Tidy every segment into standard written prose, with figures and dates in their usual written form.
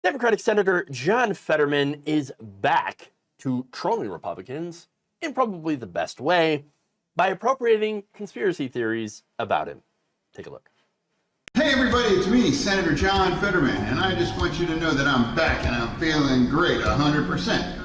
Democratic Senator John Fetterman is back to trolling Republicans in probably the best way by appropriating conspiracy theories about him. Take a look. Hey everybody, it's me, Senator John Fetterman, and I just want you to know that I'm back and I'm feeling great, 100%.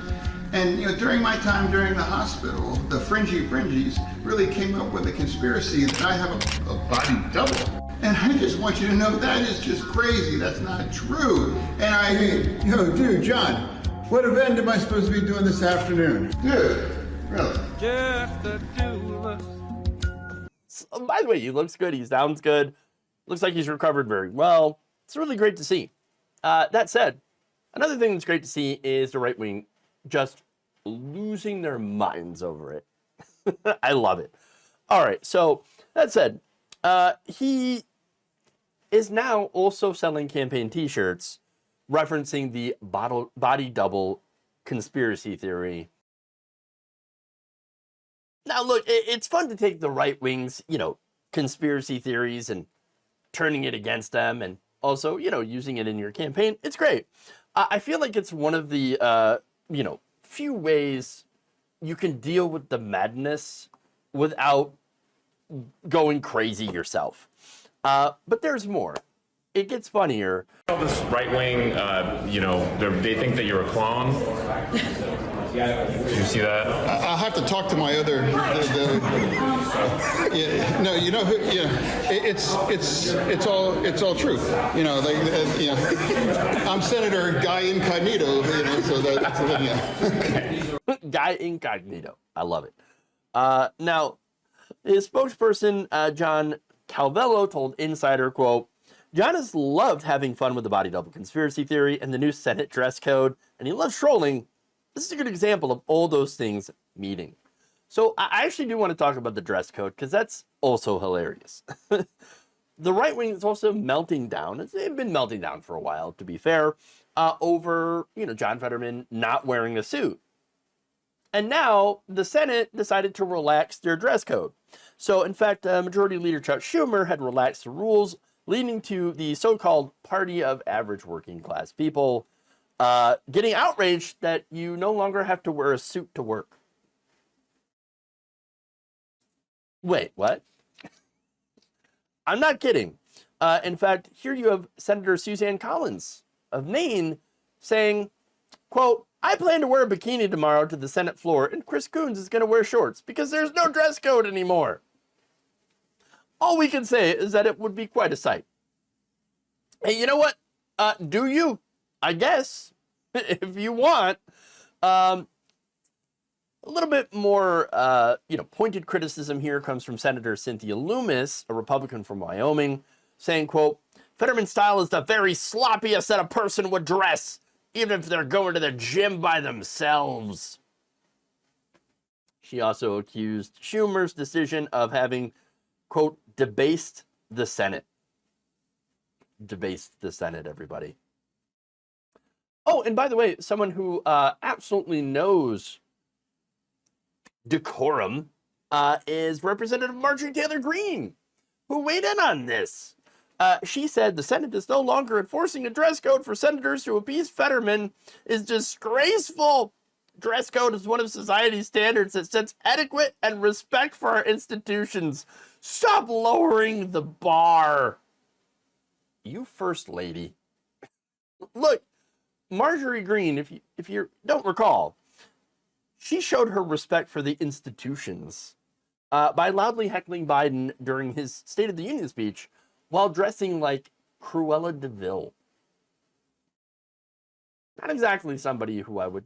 And during my time during the hospital, the Fringies really came up with a conspiracy that I have a body double. And I just want you to know that is just crazy. That's not true. And dude, John, what event am I supposed to be doing this afternoon? Dude, really? Just the two of us. So, by the way, he looks good. He sounds good. Looks like he's recovered very well. It's really great to see. That said, another thing that's great to see is the right wing just losing their minds over it. I love it. All right, so that said, he is now also selling campaign t-shirts referencing the body double conspiracy theory. Now, look, it's fun to take the right wing's, conspiracy theories and turning it against them and also, using it in your campaign. It's great. I feel like it's one of the, few ways you can deal with the madness without going crazy yourself. But there's more. It gets funnier. This right wing, they think that you're a clone. Did you see that? I'll have to talk to my other. It's all true. I'm Senator Guy Incognito. So that's Guy Incognito. I love it. Now, his spokesperson, Joe Calvello, told Insider, quote, "John has loved having fun with the body double conspiracy theory and the new Senate dress code, and he loves trolling. This is a good example of all those things meeting." So I actually do want to talk about the dress code because that's also hilarious. The right wing is also melting down. They've been melting down for a while, to be fair, over, John Fetterman not wearing a suit. And now the Senate decided to relax their dress code. So, in fact, Majority Leader Chuck Schumer had relaxed the rules, leading to the so-called party of average working class people getting outraged that you no longer have to wear a suit to work. Wait, what? I'm not kidding. In fact, here you have Senator Suzanne Collins of Maine saying, quote, "I plan to wear a bikini tomorrow to the Senate floor, and Chris Coons is going to wear shorts because there's no dress code anymore." All we can say is that it would be quite a sight. Hey, you know what? Do you? I guess, if you want. A little bit more, pointed criticism here comes from Senator Cynthia Loomis, a Republican from Wyoming, saying, quote, "Fetterman's style is the very sloppiest that a person would dress, even if they're going to the gym by themselves." She also accused Schumer's decision of having, quote, debased the Senate. Debased the Senate, everybody. Oh, and by the way, someone who absolutely knows decorum is Representative Marjorie Taylor Greene, who weighed in on this. She said the Senate is no longer enforcing a dress code for senators who appease Fetterman is disgraceful. Dress code is one of society's standards that sets etiquette and respect for our institutions. Stop lowering the bar. You first lady. Look, Marjorie Greene, if you don't recall, she showed her respect for the institutions by loudly heckling Biden during his State of the Union speech while dressing like Cruella de Vil. Not exactly somebody who I would,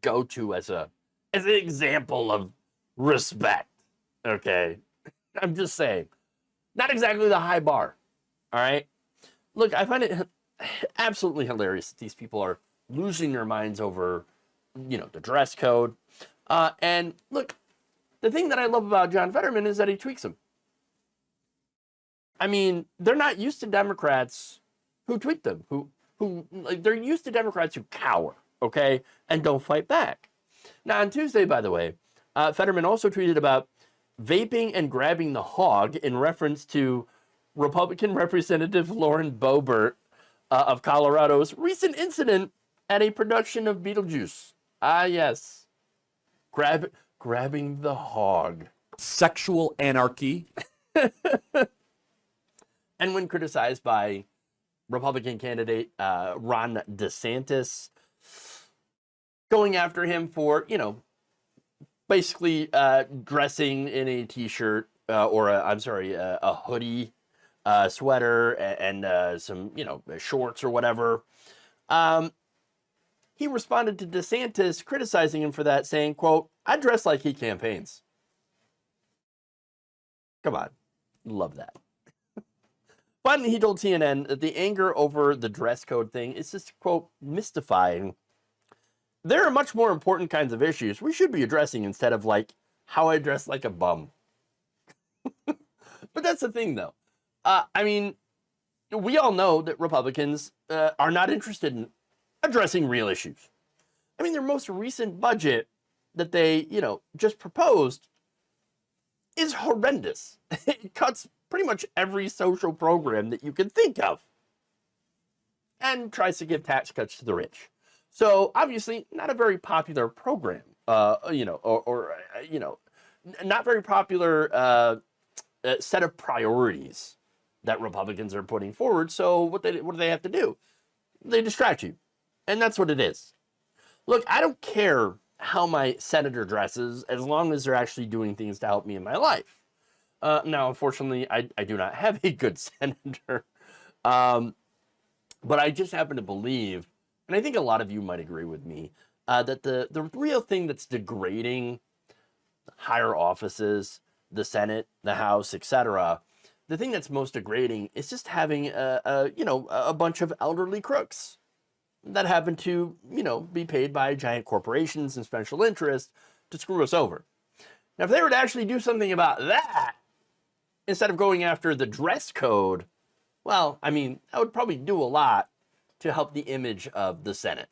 go to as an example of respect. Okay, I'm just saying, not exactly the high bar. All right, look, I find it absolutely hilarious that these people are losing their minds over, the dress code. And look, the thing that I love about John Fetterman is that he tweaks them. I mean, they're not used to Democrats who tweak them, who they're used to Democrats who cower, okay, and don't fight back. Now, on Tuesday, by the way, Fetterman also tweeted about vaping and grabbing the hog in reference to Republican Representative Lauren Boebert of Colorado's recent incident at a production of Beetlejuice. Ah, yes. Grabbing the hog. Sexual anarchy. And when criticized by Republican candidate Ron DeSantis, going after him for, basically dressing in a t-shirt or a hoodie, sweater, and some, shorts or whatever. He responded to DeSantis criticizing him for that, saying, quote, "I dress like he campaigns." Come on. Love that. Finally, he told CNN that the anger over the dress code thing is just, quote, mystifying. There are much more important kinds of issues we should be addressing instead of, like, how I dress like a bum. But that's the thing, though. We all know that Republicans are not interested in addressing real issues. Their most recent budget that they, just proposed is horrendous. It cuts pretty much every social program that you can think of and tries to give tax cuts to the rich. So obviously not a very popular program, not very popular set of priorities that Republicans are putting forward. So what do they have to do? They distract you. And that's what it is. Look, I don't care how my senator dresses as long as they're actually doing things to help me in my life. Now, unfortunately, I do not have a good senator. But I just happen to believe, and I think a lot of you might agree with me, that the real thing that's degrading higher offices, the Senate, the House, etc., the thing that's most degrading is just having a bunch of elderly crooks that happen to, be paid by giant corporations and special interests to screw us over. Now, if they were to actually do something about that, instead of going after the dress code, well, that would probably do a lot to help the image of the Senate.